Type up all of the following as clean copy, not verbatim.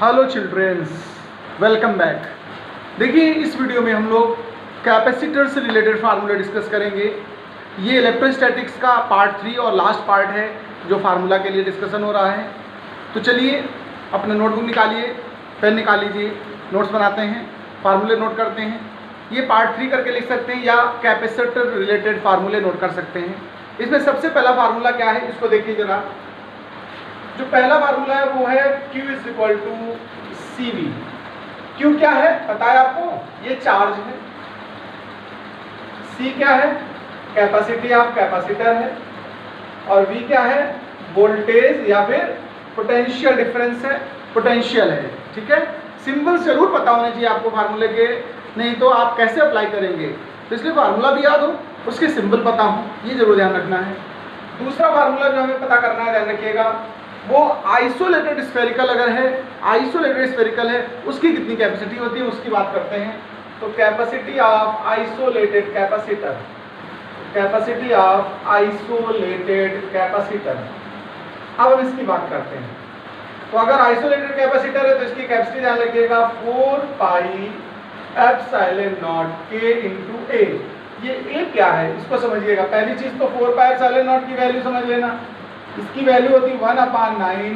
Hello childrens, welcome back. देखिए इस video में हम लोग कैपेसिटर से रिलेटेड फार्मूला डिस्कस करेंगे। ये इलेक्ट्रोस्टैटिक्स का पार्ट 3 और लास्ट पार्ट है जो फार्मूला के लिए डिस्कशन हो रहा है। तो चलिए अपना नोटबुक निकालिए, पेन निकाल लीजिए, नोट्स बनाते हैं, फार्मूले नोट करते हैं। ये पार्ट 3 करके लिख सकते हैं या कैपेसिटर रिलेटेड फार्मूले नोट कर सकते हैं। इसमें सबसे पहला फार्मूला क्या है इसको देखिए जरा। जो पहला फार्मूला है वो है Q is equal to CV। Q क्या है पता है आपको? ये चार्ज है। C क्या है? कैपेसिटी ऑफ कैपेसिटर है। और V क्या है? वोल्टेज या फिर पोटेंशियल डिफरेंस है, पोटेंशियल है। ठीक है, सिंबल जरूर पता होने चाहिए आपको फार्मूले के, नहीं तो आप कैसे अप्लाई करेंगे। तो इसलिए फार्मूला भी याद हो, उसके सिंबल पता हो, ये जरूर ध्यान रखना है। दूसरा फार्मूला जो हमें पता करना है, ध्यान रखिएगा, वो आइसोलेटेड स्फेरिकल अगर है, आइसोलेटेड स्फेरिकल है, उसकी कितनी कैपेसिटी होती है उसकी बात करते हैं। तो capacity of isolated capacitor, capacity of isolated capacitor. अब हम इसकी बात करते हैं। तो अगर आइसोलेटेड कैपेसिटर है तो इसकी कैपेसिटी ध्यान रखिएगा 4 pi epsilon not K into A। ये A क्या है इसको समझिएगा। पहली चीज तो 4 पाई एप्सिलॉन नॉट की वैल्यू समझ लेना। इसकी वैल्यू होती 1/9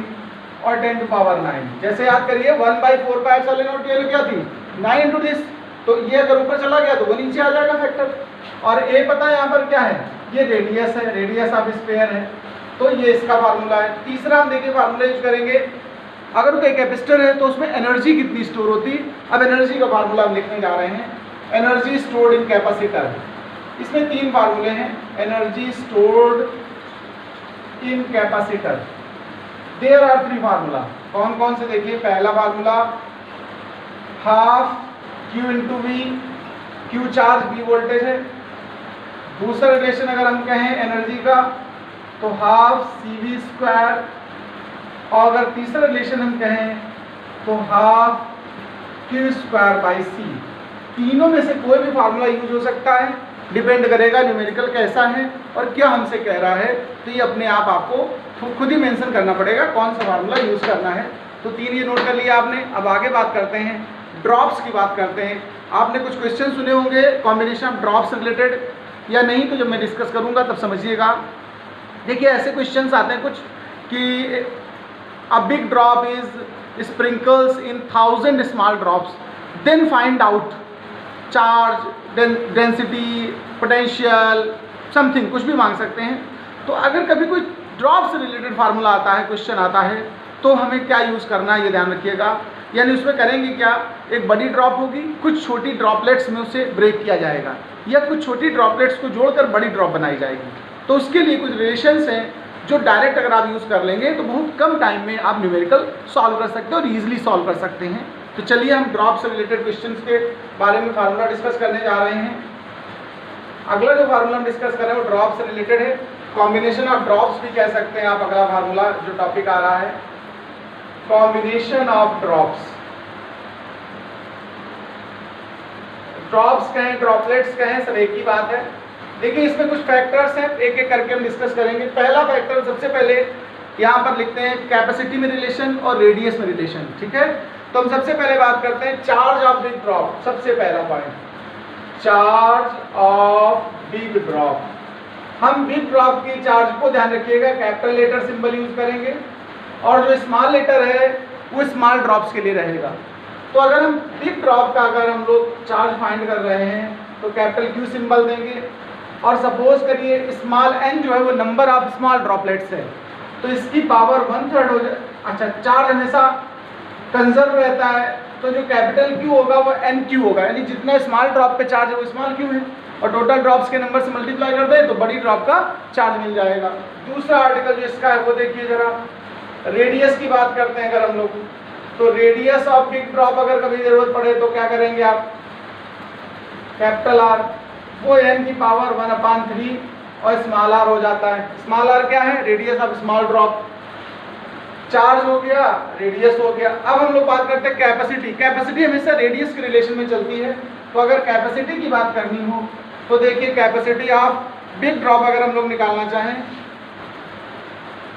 और 10 टू पावर 9। जैसे याद करिए 1/4 पाई एप्सिलॉन नॉट की वैल्यू क्या थी? 9 इंटू दिस। तो ये अगर ऊपर चला गया तो वो नीचे आ जाएगा फैक्टर। और A पता है यहाँ पर क्या है? ये रेडियस है, रेडियस ऑफ स्फीयर है। तो ये इसका फार्मूला है। तीसरा हम देखिए फार्मूला यूज करेंगे, अगर कोई कैपेसिटर है तो उसमें एनर्जी कितनी स्टोर होती। अब एनर्जी का फार्मूला हम लिखने जा रहे हैं। Energy stored in capacitor. इसमें 3 फार्मूले हैं। Energy stored in capacitor, there are 3 formula. कौन कौन से देखिए। पहला formula half Q into V। Q charge, V voltage है। दूसरा रिलेशन अगर हम कहें एनर्जी का तो हाफ CV स्क्वायर। और अगर तीसरा रिलेशन हम कहें तो half Q square by C। तीनों में से कोई भी फार्मूला यूज हो सकता है, डिपेंड करेगा न्यूमेरिकल कैसा है और क्या हमसे कह रहा है। तो ये अपने आप आपको खुद ही मेंशन करना पड़ेगा कौन सा फार्मूला यूज करना है। तो 3 ये नोट कर लिया आपने। अब आगे बात करते हैं, ड्रॉप्स की बात करते हैं। आपने कुछ क्वेश्चन सुने होंगे कॉम्बिनेशन ऑफ ड्रॉप्स रिलेटेड, या नहीं तो जब मैं डिस्कस करूंगा तब समझिएगा। देखिए ऐसे क्वेश्चंस आते हैं कुछ कि a big drop is sprinkles in 1000 small drops, then find out charge, density, potential, something, कुछ भी मांग सकते हैं। तो अगर कभी कोई ड्रॉप से रिलेटेड फार्मूला आता है, क्वेश्चन आता है, तो हमें क्या यूज़ करना है ये ध्यान रखिएगा। यानी उसमें करेंगे क्या, एक बड़ी ड्रॉप होगी, कुछ छोटी ड्रॉपलेट्स में उसे ब्रेक किया जाएगा, या कुछ छोटी ड्रॉपलेट्स को जोड़कर बड़ी ड्रॉप बनाई जाएगी। तो उसके लिए कुछ रिलेशंस हैं जो डायरेक्ट अगर आप यूज़ कर लेंगे तो बहुत कम टाइम में आप न्यूमेरिकल सॉल्व कर सकते हैं और ईजिली सॉल्व कर सकते हैं। तो चलिए हम ड्रॉप से रिलेटेड क्वेश्चंस के बारे में फार्मूला डिस्कस करने जा रहे हैं। अगला जो फार्मूला हम डिस्कस कर रहे हैं वो ड्रॉप से रिलेटेड है। कॉम्बिनेशन ऑफ ड्रॉप्स भी कह सकते हैं आप। अगला फार्मूला जो टॉपिक आ रहा है, कॉम्बिनेशन ऑफ ड्रॉप्स। ड्रॉप्स कहें, ड्रॉपलेट्स कहें, सब एक ही बात है। देखिए इसमें कुछ फैक्टर्स हैं, एक एक करके हम डिस्कस करेंगे। पहला फैक्टर सबसे पहले यहाँ पर लिखते हैं कैपेसिटी में रिलेशन और रेडियस में रिलेशन। ठीक है, तो हम सबसे पहले बात करते हैं चार्ज ऑफ बिग ड्रॉप। सबसे पहला point, charge of big drop. हम बिग ड्रॉप की चार्ज को ध्यान रखिएगा कैपिटल लेटर सिंबल यूज करेंगे, और जो स्मॉल लेटर है वो स्मॉल ड्रॉप्स के लिए रहेगा। तो अगर हम बिग ड्रॉप का अगर हम लोग चार्ज फाइंड कर रहे हैं तो कैपिटल Q सिंबल देंगे, और सपोज करिए स्मॉल n जो है वो नंबर ऑफ स्मॉल ड्रॉपलेट्स है, तो इसकी पावर 1/3 हो जाए। अच्छा, चार्ज हमेशा कंजर्व रहता है, तो जो कैपिटल Q होगा वो NQ होगा, यानी जितना स्मॉल ड्रॉप पे चार्ज है वो स्मॉल Q है, और टोटल ड्रॉप्स के नंबर से मल्टीप्लाई कर दे तो बड़ी ड्रॉप का चार्ज मिल जाएगा। दूसरा आर्टिकल जो इसका है वो देखिए जरा। रेडियस की बात करते हैं अगर हम लोग, तो रेडियस ऑफ बिग ड्रॉप अगर कभी जरूरत पड़े तो क्या करेंगे आप, कैपिटल R, वो n की पावर 1/3 और स्मॉल r हो जाता है। स्मॉल r क्या है? Radius of small drop. Charge हो गया, रेडियस हो गया। अब हम लोग बात करते हैं कैपेसिटी। कैपेसिटी हमेशा रेडियस के रिलेशन में चलती है। तो अगर कैपेसिटी की बात करनी हो तो देखिए कैपेसिटी ऑफ बिग ड्रॉप अगर हम लोग निकालना चाहें,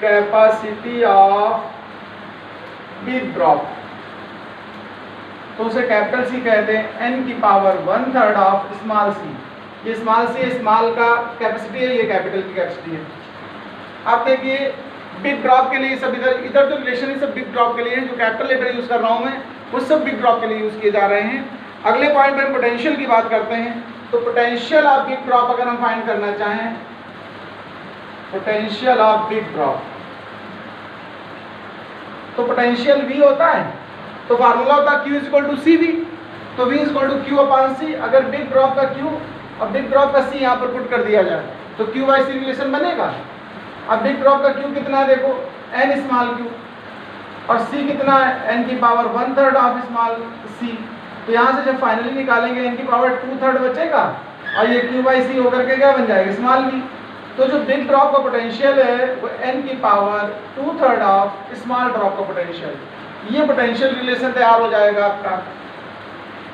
कैपेसिटी ऑफ बिग ड्रॉप, तो उसे कैपिटल सी कहते हैं, n की पावर 1/3 ऑफ स्मॉल सी। ये स्मॉल सी स्मॉल का कैपेसिटी है, ये कैपिटल की कैपेसिटी है। आप देखिए बिग ड्रॉप के लिए सब इधर जो रिलेशन है सब बिग ड्रॉप के लिए है, जो कैपिटल लेटर यूज कर रहा हूँ मैं वो सब बिग ड्रॉप के लिए यूज किए जा रहे हैं। अगले पॉइंट में पोटेंशियल की बात करते हैं। तो पोटेंशियल ऑफ बिग ड्रॉप अगर हम फाइंड करना चाहें, पोटेंशियल ऑफ बिग ड्रॉप, तो पोटेंशियल V होता है, तो फार्मूला होता है Q equal to C V. तो V equal to Q upon C. अगर बिग ड्रॉप का Q और बिग ड्रॉप का C यहाँ पर पुट कर दिया जाए तो Q बाई C रिलेशन बनेगा। अब बिग ड्रॉप का Q कितना है देखो, n स्मॉल q, और C कितना है, n की पावर 1/3 ऑफ स्मॉल c। तो यहाँ से जब फाइनली निकालेंगे n की पावर 2/3 बचेगा और ये Q बाई C होकर के क्या बन जाएगा, स्मॉल v। तो जो बिग ड्रॉप का पोटेंशियल है वो n की पावर 2/3 ऑफ स्मॉल ड्रॉप का पोटेंशियल, ये पोटेंशियल रिलेशन तैयार हो जाएगा आपका।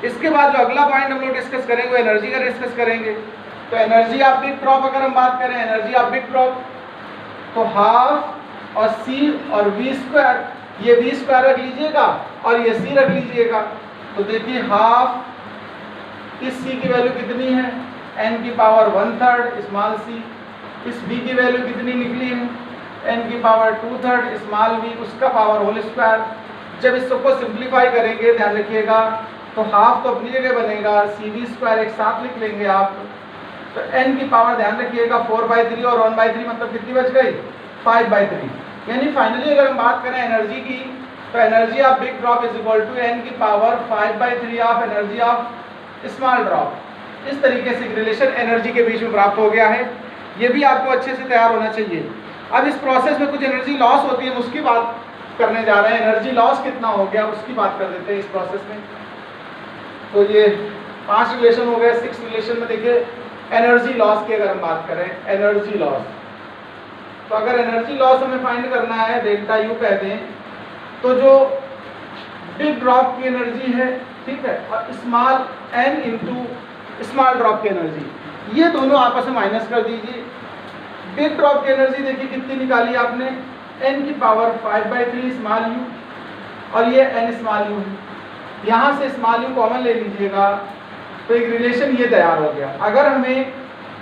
इसके बाद जो अगला पॉइंट हम लोग डिस्कस करेंगे वो एनर्जी का डिस्कस करेंगे। तो एनर्जी ऑफ बिग ड्रॉप अगर हम बात करें, एनर्जी ऑफ बिग ड्रॉप तो हाफ और c और v स्क्वायर, ये v स्क्वायर रख लीजिएगा और ये c रख लीजिएगा। तो देखिए हाफ, इस c की वैल्यू कितनी है, n की पावर 1/3 स्मॉल c। इस v की वैल्यू कितनी निकली है, n की पावर 2/3 स्मॉल v, उसका पावर होल स्क्वायर। जब इसको सिंप्लीफाई करेंगे ध्यान रखिएगा तो हाफ तो अपनी जगह बनेगा, cv स्क्वायर एक साथ लिख लेंगे आप। तो n की पावर ध्यान रखिएगा 4/3 और 1/3 मतलब कितनी बच गई, 5/3। यानी फाइनली अगर हम बात करें एनर्जी की तो energy of big drop is equal to n की power 5/3 of energy of small drop. इस तरीके से रिलेशन एनर्जी के बीच में प्राप्त हो गया है। ये भी आपको अच्छे से तैयार होना चाहिए। अब इस प्रोसेस में कुछ एनर्जी लॉस होती है, उसकी बात करने जा रहे हैं। एनर्जी लॉस कितना हो गया उसकी बात कर देते हैं इस प्रोसेस में। तो ये 5 रिलेशन हो गए। 6 रिलेशन में देखिए एनर्जी लॉस की अगर हम बात करें, एनर्जी लॉस, तो अगर एनर्जी लॉस हमें फाइंड करना है डेल्टा यू कहते हैं, तो जो बिग ड्रॉप की एनर्जी है, ठीक है, और small n into small drop की एनर्जी, ये दोनों आपस में माइनस कर दीजिए। बिग ड्रॉप की एनर्जी देखिए कितनी निकाली आपने, n की पावर 5/3 स्मॉल u और ये n स्मॉल u है। यहाँ से स्मॉल u कॉमन ले लीजिएगा तो एक रिलेशन ये तैयार हो गया। अगर हमें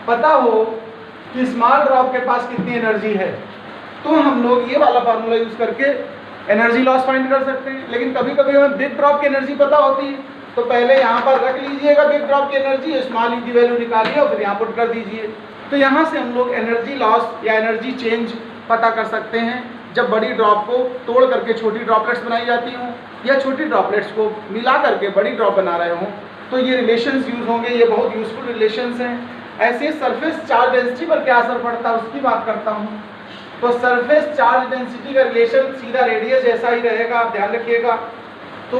पता हो कि स्मॉल ड्रॉप के पास कितनी एनर्जी है तो हम लोग ये वाला फार्मूला यूज करके एनर्जी लॉस फाइंड कर सकते हैं। लेकिन कभी कभी हमें बिग ड्रॉप की एनर्जी पता होती है तो पहले यहाँ पर रख लीजिएगा बिग ड्रॉप की एनर्जी, स्मॉल यू की वैल्यू निकालिए और फिर यहाँ पुट कर दीजिए। तो यहाँ से हम लोग एनर्जी लॉस या एनर्जी चेंज पता कर सकते हैं जब बड़ी ड्रॉप को तोड़ करके छोटी ड्रॉपलेट्स बनाई जाती हों या छोटी ड्रॉपलेट्स को मिला करके बड़ी ड्रॉप बना रहे हों, तो ये रिलेशंस यूज होंगे। ये बहुत यूजफुल रिलेशंस हैं। ऐसे सरफेस चार्ज डेंसिटी पर क्या असर पड़ता है उसकी बात करता हूँ। तो सरफेस चार्ज डेंसिटी का रिलेशन सीधा रेडियस जैसा ही रहेगा, आप ध्यान रखिएगा। तो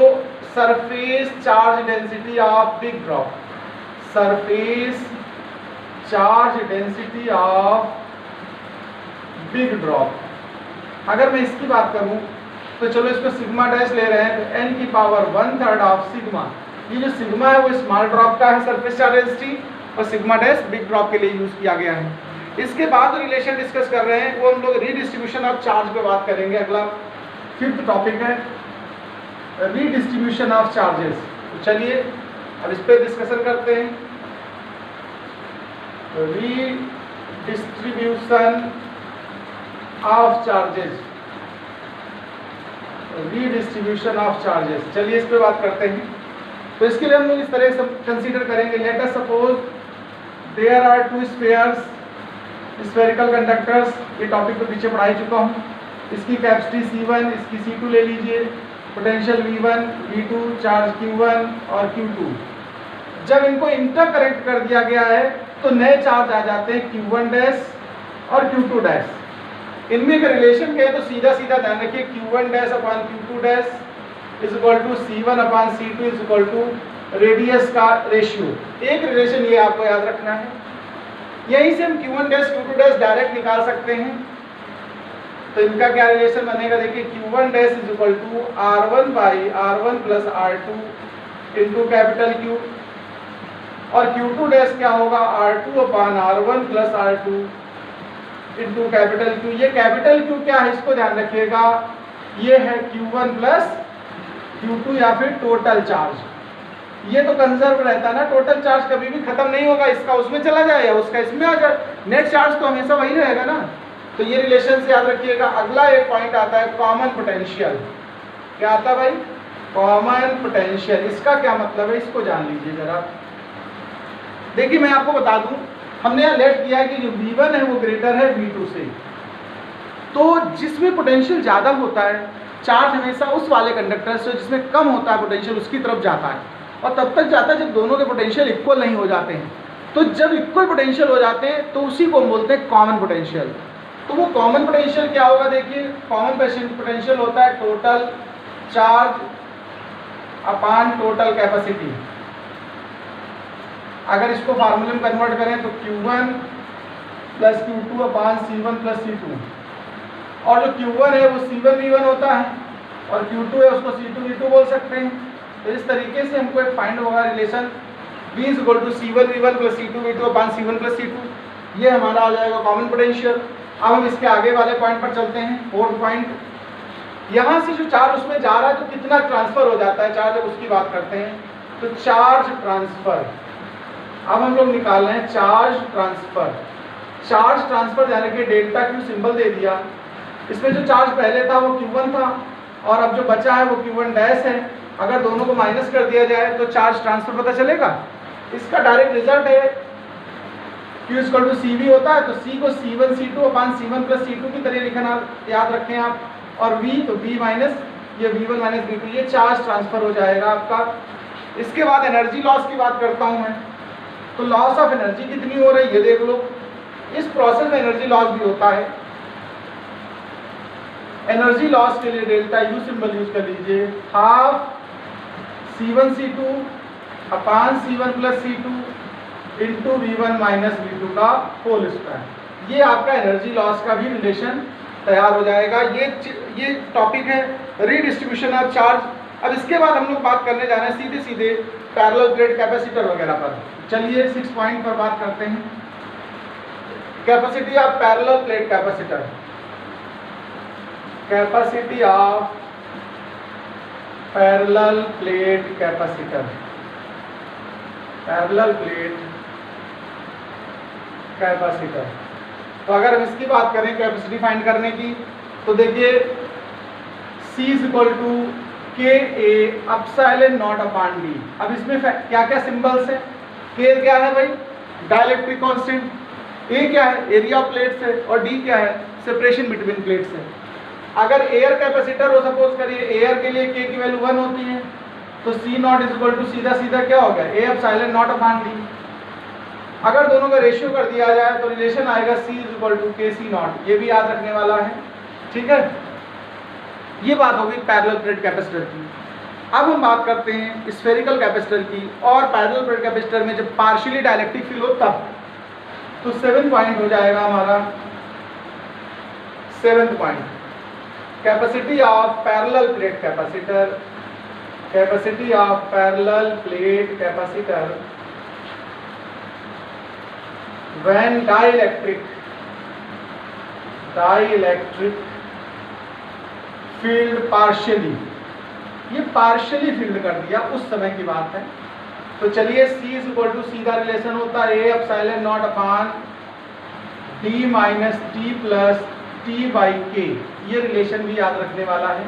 surface charge density of big drop, surface charge density of big drop, अगर मैं इसकी बात करूं तो चलो इसको सिग्मा डैश ले रहे हैं तो n की पावर 1/3 ऑफ सिग्मा। ये जो सिग्मा है वो स्मॉल ड्रॉप का है सरफेस चार्ज डेंसिटी और सिग्मा डैश बिग ड्रॉप के लिए यूज किया गया है। इसके बाद रिलेशन डिस्कस कर रहे हैं वो हम लोग रीडिस्ट्रीब्यूशन ऑफ चार्ज पे बात करेंगे। अगला 5th टॉपिक है रीडिस्ट्रीब्यूशन ऑफ चार्जेस। तो चलिए अब इस पे डिस्कशन करते हैं। Redistribution of charges, redistribution of charges, चलिए इस पे बात करते हैं। तो इसके लिए हम लोग इस तरह से कंसीडर करेंगे। Let us suppose there are 2 spheres, spherical conductors. ये टॉपिक तो पीछे पढ़ा ही चुका हूँ। इसकी कैपेसिटी C1, इसकी C2 ले लीजिए, potential V1, V2, charge Q1 और Q2। जब इनको इंटर करेक्ट कर दिया गया है तो नए चार्ज आ जाते हैं Q1 डैश और Q2 डैश। इनमें का रिलेशन क्या है तो सीधा सीधा ध्यान रखिए Q1 dash upon Q2 dash is equal to C1 upon C2 is equal to radius का रेशियो। एक रिलेशन ये आपको याद रखना है। यहीं से हम Q1 dash Q2 dash direct निकाल सकते हैं। तो इनका क्या रिलेशन बनेगा देखिए, Q1 dash is equal to R1 by R1 plus R2 into capital Q और Q2 डैश क्या होगा R2 upon R1 plus R2 into capital Q। ये कैपिटल Q क्या है इसको ध्यान रखिएगा, ये है Q1 प्लस Q2 या फिर टोटल चार्ज। ये तो कंजर्व रहता है ना, टोटल चार्ज कभी भी खत्म नहीं होगा, इसका उसमें चला जाए या उसका इसमें आ जाए, नेट चार्ज तो हमेशा वही रहेगा ना। तो ये रिलेशन से याद रखिएगा। अगला एक पॉइंट आता है कॉमन पोटेंशियल। क्या आता है भाई? Common potential. इसका क्या मतलब है, इसको जान लीजिए जरा। देखिए मैं आपको बता दूं, हमने यहाँ लेट किया है कि जो V1 है वो ग्रेटर है V2 से। तो जिसमें पोटेंशियल ज़्यादा होता है, चार्ज हमेशा उस वाले कंडक्टर से जिसमें कम होता है पोटेंशियल उसकी तरफ जाता है, और तब तक जाता है जब दोनों के पोटेंशियल इक्वल नहीं हो जाते हैं। तो जब इक्वल पोटेंशियल हो जाते हैं तो उसी को हम बोलते हैं कॉमन पोटेंशियल। तो वो कॉमन पोटेंशियल क्या होगा? देखिए कॉमन पोटेंशियल होता है टोटल चार्ज अपान टोटल कैपेसिटी। अगर इसको फार्मूले में कन्वर्ट करें तो Q1 प्लस Q2 अपान C1 प्लस C2, और जो Q1 है वो C1 V1 होता है और Q2 है उसको C2 V2 बोल सकते हैं। तो इस तरीके से हमको एक फाइंड होगा relation V is equal to C1 V1 plus C2 V2 upon C1 plus C2। ये हमारा आ जाएगा कॉमन पोटेंशियल। अब हम इसके आगे वाले पॉइंट पर चलते हैं, फोर्थ पॉइंट। यहाँ से जो चार्ज उसमें जा रहा है तो कितना ट्रांसफर हो जाता है चार्ज, जब उसकी बात करते हैं तो चार्ज ट्रांसफर। अब हम लोग निकाल रहे हैं चार्ज ट्रांसफर। चार्ज ट्रांसफर यानी कि डेल्टा Q सिंबल दे दिया। इसमें जो चार्ज पहले था वो Q1 था और अब जो बचा है वो Q1 डैश है। अगर दोनों को माइनस कर दिया जाए तो चार्ज ट्रांसफर पता चलेगा। इसका डायरेक्ट रिजल्ट है Q इक्वल टू CV होता है, तो C को C1 C2 अपान C1 प्लस C2 की तरह लिखना याद रखें आप, और V तो V माइनस ये V1 माइनस V2, ये चार्ज ट्रांसफर हो जाएगा आपका। इसके बाद एनर्जी लॉस की बात करता हूँ मैं। तो लॉस ऑफ एनर्जी कितनी हो रही है ये देख लो। इस प्रोसेस में एनर्जी लॉस भी होता है। एनर्जी लॉस के लिए डेल्टा U सिंबल यूज कर लीजिए, हाफ C1 C2 अपान C1 plus C2 into V1 minus V2 का होल स्क्वायर। ये आपका एनर्जी लॉस का भी रिलेशन तैयार हो जाएगा। ये टॉपिक है रीडिस्ट्रीब्यूशन ऑफ चार्ज। अब इसके बाद हम लोग बात करने जा रहे हैं सीधे सीधे पैरेलल प्लेट कैपेसिटर वगैरह पर। चलिए 6 पॉइंट पर बात करते हैं। Capacity of parallel plate capacitor. Capacity of parallel plate capacitor. Parallel plate capacitor. तो अगर हम इसकी बात करें कैपेसिटी फाइंड करने की, तो देखिए C is equal to K A epsilon not upon D। अब इसमें क्या क्या सिंबल्स है? K क्या है भाई? Dielectric constant. A क्या है? एरिया ऑफ प्लेट्स है, और D क्या है? सेपरेशन बिटवीन प्लेट्स है। अगर एयर कैपेसिटर हो, सपोज करिए एयर के लिए K की वैल्यू 1 होती है, तो C not is equal to सीधा सीधा क्या हो गया? A epsilon not upon D। अगर दोनों का रेशियो कर दिया जाए तो रिलेशन आएगा C is equal to KC not. ये भी याद रखने वाला है, ठीक है। ये बात होगी पैरेलल प्लेट कैपेसिटर की। अब हम बात करते हैं स्फेरिकल कैपेसिटर की, और पैरेलल प्लेट कैपेसिटर में जब पार्शियली डाइलेक्ट्रिक फील हो तब। तो 7 पॉइंट हो जाएगा हमारा। 7th point, capacity of parallel plate capacitor. Capacity of parallel plate capacitor when dielectric field partially, ये पार्शियली फील्ड कर दिया उस समय की बात है। तो चलिए C इज इक्वल टू सीधा रिलेशन होता है A epsilon not upon D minus T plus T by K। ये रिलेशन भी याद रखने वाला है।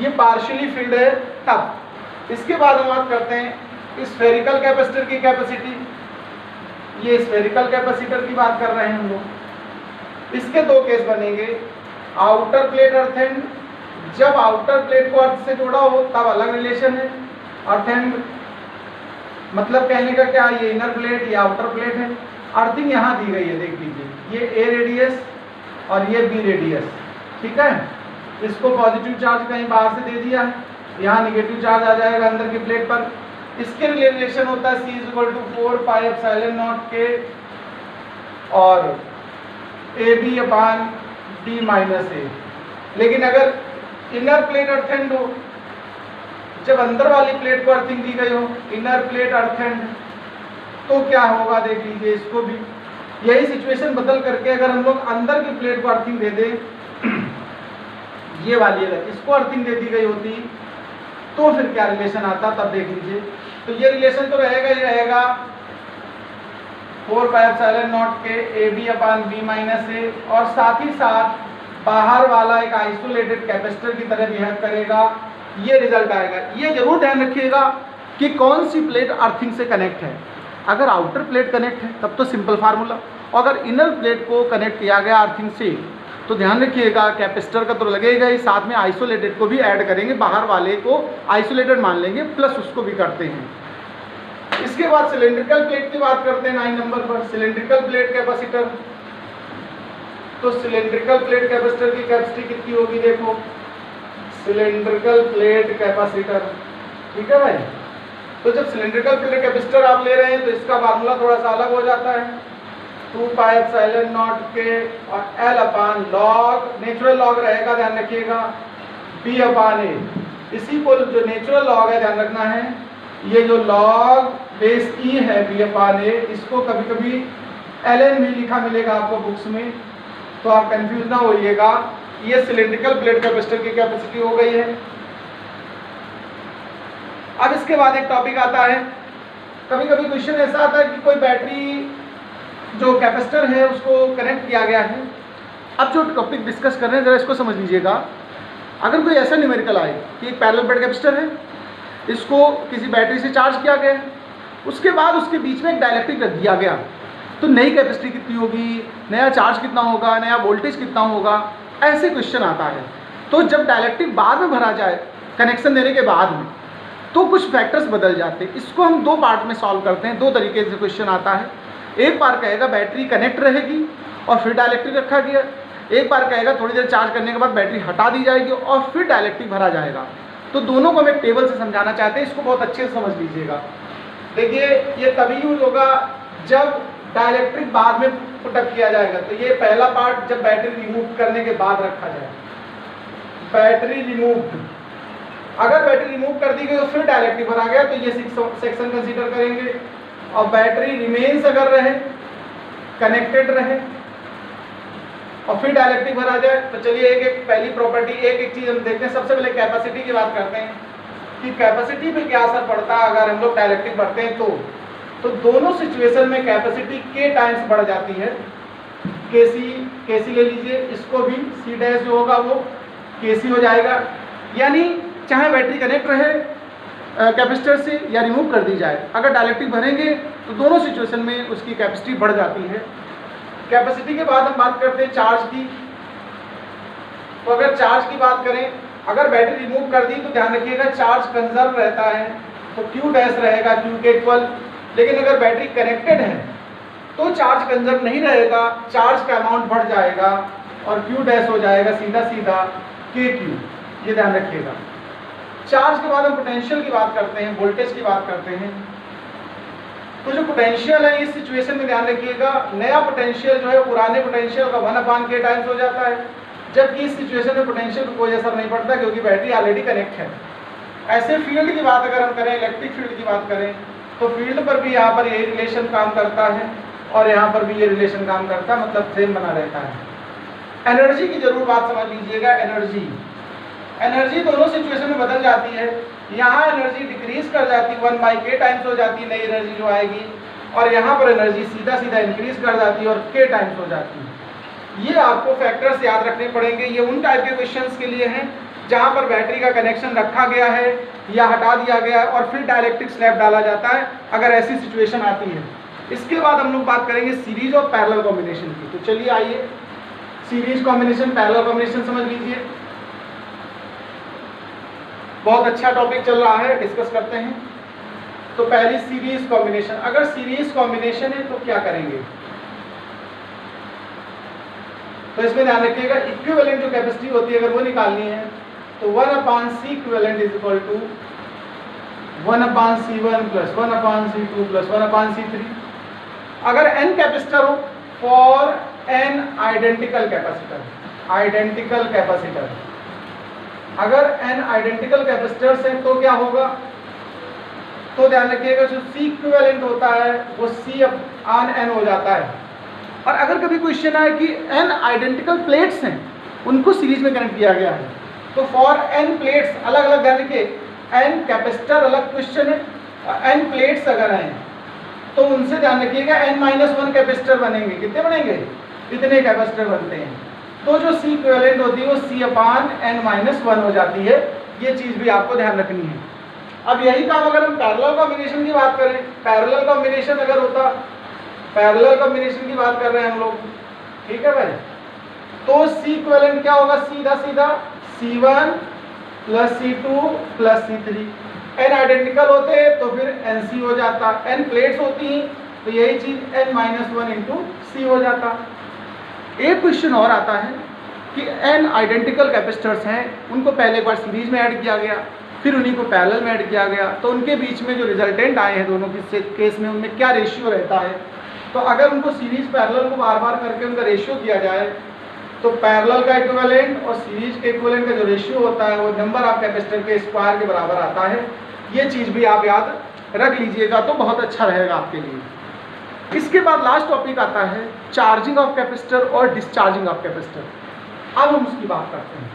ये पार्शियली फील्ड है तब। इसके बाद हम बात करते हैं स्फेरिकल कैपेसिटर की कैपेसिटी। ये स्फेरिकल कैपेसिटर की बात कर रहे हैं हम लोग। इसके 2 केस बनेंगे। आउटर प्लेट अर्थ एंड, जब आउटर प्लेट को अर्थ से जोड़ा हो तब अलग रिलेशन है। अर्थ एंड मतलब कहने का क्या, ये इनर प्लेट, ये आउटर प्लेट है। अर्थिंग यहाँ दी गई है, देख लीजिए, ये A रेडियस और ये B रेडियस, ठीक है। इसको पॉजिटिव चार्ज कहीं बाहर से दे दिया है, यहाँ निगेटिव चार्ज आ जाएगा अंदर की प्लेट पर। इसके रिलेशन होता है C is equal to 4 pi epsilon not K और AB upon D minus A। लेकिन अगर इनर प्लेट अर्थेंड हो, जब अंदर वाली प्लेट को अर्थिंग दी गई हो, इनर प्लेट अर्थेंड, तो क्या होगा देख लीजिए। इसको भी यही सिचुएशन बदल करके अगर हम लोग अंदर की प्लेट को अर्थिंग दे दें, ये वाली अगर इसको अर्थिंग दे दी गई होती तो फिर क्या रिलेशन आता तब देख लीजिए। तो ये रिलेशन तो रहेगा ही रहेगा 4 पाई एप्सिलॉन नॉट के A B upon B minus A, और साथ ही साथ बाहर वाला एक आइसोलेटेड कैपेसिटर की तरह बिहेव करेगा, ये रिजल्ट आएगा। ये जरूर ध्यान रखिएगा कि कौन सी प्लेट अर्थिंग से कनेक्ट है। अगर आउटर प्लेट कनेक्ट है तब तो सिंपल फार्मूला, अगर इनर प्लेट को कनेक्ट किया गया अर्थिंग से तो ध्यान रखिएगा कैपेसिटर का तो लगेगा ही, साथ में आइसोलेटेड को भी ऐड करेंगे, बाहर वाले को आइसोलेटेड मान लेंगे प्लस उसको भी करते हैं। इसके बाद सिलेंड्रिकल प्लेट की बात करते हैं 9 नंबर पर, सिलेंड्रिकल प्लेट कैपेसिटर। तो सिलेंड्रिकल प्लेट कैपेसिटर की कैपेसिटी कितनी होगी, देखो सिलेंड्रिकल प्लेट कैपेसिटर, ठीक है भाई। तो जब सिलेंड्रिकल प्लेट कैपेसिटर आप ले रहे हैं तो इसका फार्मूला थोड़ा सा अलग हो जाता है, 2 पाई एप्सिलॉन नॉट के और एल अपान लॉग, नेचुरल लॉग रहेगा ध्यान रखिएगा, बी अपान ए। इसी को जो नेचुरल लॉग है ध्यान रखना है, ये जो लॉग बेस ई है बी अपान ए, इसको कभी कभी एल भी लिखा मिलेगा आपको बुक्स में, तो आप कंफ्यूज ना होइएगा। ये सिलेंड्रिकल प्लेट कैपेसिटर की कैपेसिटी हो गई है। अब इसके बाद एक टॉपिक आता है, कभी कभी क्वेश्चन ऐसा आता है कि कोई बैटरी जो कैपेसिटर है उसको कनेक्ट किया गया है। अब जो टॉपिक डिस्कस कर रहे हैं जरा इसको समझ लीजिएगा। अगर कोई ऐसा न्यूमेरिकल आए कि एक पैरेलल प्लेट कैपेसिटर है, इसको किसी बैटरी से चार्ज किया गया है, उसके बाद उसके बीच में एक डाइलेक्ट्रिक रख दिया गया, तो नई कैपेसिटी कितनी होगी, नया चार्ज कितना होगा, नया वोल्टेज कितना होगा, ऐसे क्वेश्चन आता है। तो जब डाइलेक्ट्रिक बाद में भरा जाए कनेक्शन देने के बाद में तो कुछ फैक्टर्स बदल जाते हैं। इसको हम 2 पार्ट में सॉल्व करते हैं, 2 तरीके से क्वेश्चन आता है। एक बार कहेगा बैटरी कनेक्ट रहेगी और फिर डाइलेक्ट्रिक रखा गया, एक बार कहेगा थोड़ी देर चार्ज करने के बाद बैटरी हटा दी जाएगी और फिर डाइलेक्ट्रिक भरा जाएगा। तो दोनों को हम एक टेबल से समझाना चाहते हैं, इसको बहुत अच्छे से समझ लीजिएगा। देखिए ये तभी यूज होगा जब डाइलेक्ट्रिक बाद में पुटअप किया जाएगा। तो ये पहला पार्ट जब बैटरी रिमूव करने के बाद रखा जाए, बैटरी रिमूव्ड, अगर बैटरी रिमूव कर दी गई तो फिर डाइलेक्ट्रिक भरा गया तो ये सेक्शन कंसीडर करेंगे। और बैटरी रिमेन्स अगर रहे, कनेक्टेड रहे और फिर डाइलेक्ट्रिक भरा जाए तो चलिए एक एक पहली प्रॉपर्टी एक एक चीज हम देखते हैं। सबसे पहले कैपेसिटी की बात करते हैं कि कैपेसिटी पे क्या असर पड़ता है अगर हम लोग डाइलेक्ट्रिक भरते हैं तो दोनों सिचुएशन में कैपेसिटी के टाइम्स बढ़ जाती है। केसी ले लीजिए, इसको भी सी डैश जो होगा वो केसी हो जाएगा, यानी चाहे बैटरी कनेक्ट रहे कैपेसिटर से या रिमूव कर दी जाए, अगर डाइलेक्ट्रिक भरेंगे तो दोनों सिचुएशन में उसकी कैपेसिटी बढ़ जाती है। कैपेसिटी के बाद हम बात करते हैं चार्ज की। तो अगर चार्ज की बात करें, अगर बैटरी रिमूव कर दी तो ध्यान रखिएगा चार्ज कंजर्व रहता है, तो क्यू डैश रहेगा क्यू के इक्वल। लेकिन अगर बैटरी कनेक्टेड है तो चार्ज कंजर्व नहीं रहेगा, चार्ज का अमाउंट बढ़ जाएगा और क्यू डैश हो जाएगा सीधा सीधा के क्यू, ये ध्यान रखिएगा। चार्ज के बाद हम पोटेंशियल की बात करते हैं, वोल्टेज की बात करते हैं। तो जो पोटेंशियल है इस सिचुएशन में ध्यान रखिएगा, नया पोटेंशियल जो है पुराने पोटेंशियल का 1/k टाइम्स हो जाता है, जबकि इस सिचुएशन में पोटेंशियल को कोई असर नहीं पड़ता क्योंकि बैटरी ऑलरेडी कनेक्ट है। ऐसे फील्ड की बात अगर हम करें, इलेक्ट्रिक फील्ड की बात करें, तो फील्ड पर भी यहाँ पर ये रिलेशन काम करता है और यहाँ पर भी ये रिलेशन काम करता है, मतलब सेम बना रहता है। एनर्जी की जरूर बात समझ लीजिएगा। एनर्जी दोनों सिचुएशन में बदल जाती है। यहाँ एनर्जी डिक्रीज कर जाती है, 1/k टाइम्स हो जाती है नई एनर्जी जो आएगी, और यहाँ पर एनर्जी सीधा सीधा इंक्रीज कर जाती है और k टाइम्स हो जाती है। ये आपको फैक्टर्स याद रखने पड़ेंगे। ये उन टाइप के क्वेश्चंस के लिए हैं जहाँ पर बैटरी का कनेक्शन रखा गया है या हटा दिया गया है और फिर डाइलेक्ट्रिक स्लैब डाला जाता है, अगर ऐसी सिचुएशन आती है। इसके बाद हम लोग बात करेंगे सीरीज और पैरेलल कॉम्बिनेशन की। तो चलिए आइए सीरीज कॉम्बिनेशन, पैरेलल कॉम्बिनेशन समझ लीजिए। बहुत अच्छा टॉपिक चल रहा है, डिस्कस करते हैं। तो पहली सीरीज कॉम्बिनेशन, अगर सीरीज कॉम्बिनेशन है तो क्या करेंगे, तो इसमें ध्यान रखिएगा इक्विवेलेंट जो कैपेसिटी होती है अगर वो निकालनी है तो 1/C equivalent is equal to 1/C1 plus 1/C2 plus 1/C3। अगर n कैपेसिटर हो फॉर n आइडेंटिकल कैपेसिटर, अगर n आइडेंटिकल कैपेसिटर्स हैं तो क्या होगा, तो ध्यान रखिएगा जो C इक्विवेलेंट होता है वो C/n हो जाता है। और अगर कभी क्वेश्चन आए कि n आइडेंटिकल प्लेट्स हैं उनको सीरीज में कनेक्ट किया गया है, तो फॉर n प्लेट्स अलग अलग, ध्यान रखिए n कैपेसिटर अलग क्वेश्चन है, n प्लेट्स अगर हैं तो उनसे ध्यान रखिएगा n-1 कैपेसिटर बनेंगे। कितने बनेंगे? इतने कैपेसिटर बनते हैं। तो जो C इक्विवेलेंट होती है वो C/n-1 हो जाती है। ये चीज़ भी आपको ध्यान रखनी है। अब यही काम अगर हम पैरेलल कॉम्बिनेशन की बात करें, पैरेलल कॉम्बिनेशन अगर होता, पैरेलल कॉम्बिनेशन की बात कर रहे हैं हम लोग, ठीक है भाई, तो C इक्विवेलेंट क्या होगा? सीधा सीधा C1 + C2 + C3। n identical होते तो फिर NC हो जाता, n प्लेट्स होती हैं तो यही चीज n-1 × C हो जाता। एक क्वेश्चन और आता है कि n आइडेंटिकल कैपेसिटर्स हैं, उनको पहले एक बार सीरीज में ऐड किया गया, फिर उन्हीं को पैरेलल में ऐड किया गया, तो उनके बीच में जो रिजल्टेंट आए हैं दोनों के केस में उनमें क्या रेशियो रहता है। तो अगर उनको सीरीज पैरेलल को बार बार करके उनका रेशियो किया जाए तो पैरेलल का इक्विवेलेंट और सीरीज के इक्विवेलेंट का जो रेशियो होता है वो नंबर ऑफ कैपेसिटर के स्क्वायर के बराबर आता है। ये चीज़ भी आप याद रख लीजिएगा तो बहुत अच्छा रहेगा आपके लिए। इसके बाद लास्ट टॉपिक आता है चार्जिंग ऑफ कैपेसिटर और डिस्चार्जिंग ऑफ कैपेसिटर। अब हम उसकी बात करते हैं।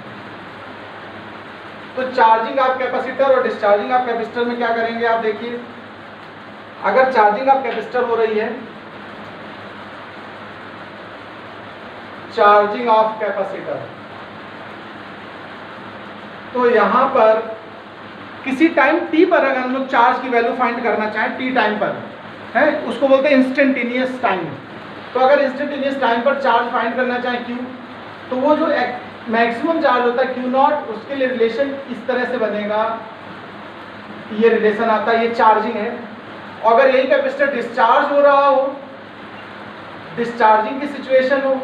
तो चार्जिंग ऑफ कैपेसिटर और डिस्चार्जिंग ऑफ कैपेसिटर में क्या करेंगे आप देखिए। अगर चार्जिंग ऑफ कैपेसिटर हो रही है, चार्जिंग ऑफ कैपेसिटर, तो यहां पर किसी टाइम t पर अगर हम लोग चार्ज की वैल्यू फाइंड करना चाहें, t टाइम पर है, उसको बोलते हैं इंस्टेंटेनियस टाइम। तो अगर इंस्टेंटेनियस टाइम पर चार्ज फाइंड करना चाहें q, तो वो जो मैक्सिमम चार्ज होता है Q0, उसके लिए रिलेशन इस तरह से बनेगा, ये रिलेशन आता है, ये चार्जिंग है। और अगर यही कैपेसिटर डिस्चार्ज हो रहा हो, डिस्चार्जिंग की सिचुएशन हो,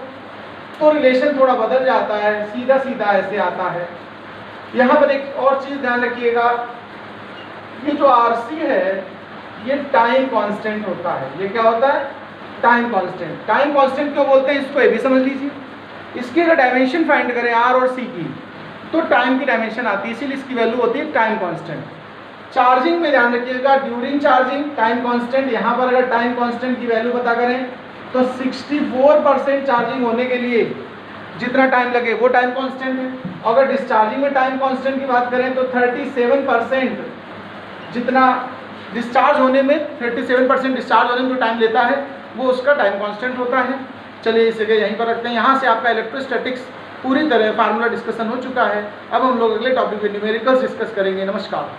तो रिलेशन थोड़ा बदल जाता है, सीधा सीधा ऐसे आता है। यहाँ पर एक और चीज़ ध्यान रखिएगा, ये जो RC है ये टाइम कांस्टेंट होता है। ये क्या होता है? Time constant. टाइम कांस्टेंट क्यों बोलते हैं इसको ये भी समझ लीजिए। इसकी अगर डायमेंशन फाइंड करें R और C की, तो टाइम की डायमेंशन आती है, इसीलिए इसकी वैल्यू होती है टाइम कांस्टेंट। चार्जिंग में ध्यान रखिएगा, ड्यूरिंग चार्जिंग टाइम कांस्टेंट। यहाँ पर अगर टाइम कांस्टेंट की वैल्यू पता करें तो 64% चार्जिंग होने के लिए जितना टाइम लगे वो टाइम कांस्टेंट है। अगर डिस्चार्जिंग में टाइम कांस्टेंट की बात करें तो 37% जितना डिस्चार्ज होने में 37% डिस्चार्ज होने में जो टाइम लेता है वो उसका टाइम कांस्टेंट होता है। चलिए इसे यहीं पर रखते हैं। यहाँ से आपका इलेक्ट्रोस्टैटिक्स पूरी तरह फार्मूला डिस्कशन हो चुका है। अब हम लोग अगले टॉपिक पे न्यूमेरिकल्स डिस्कस करेंगे। नमस्कार।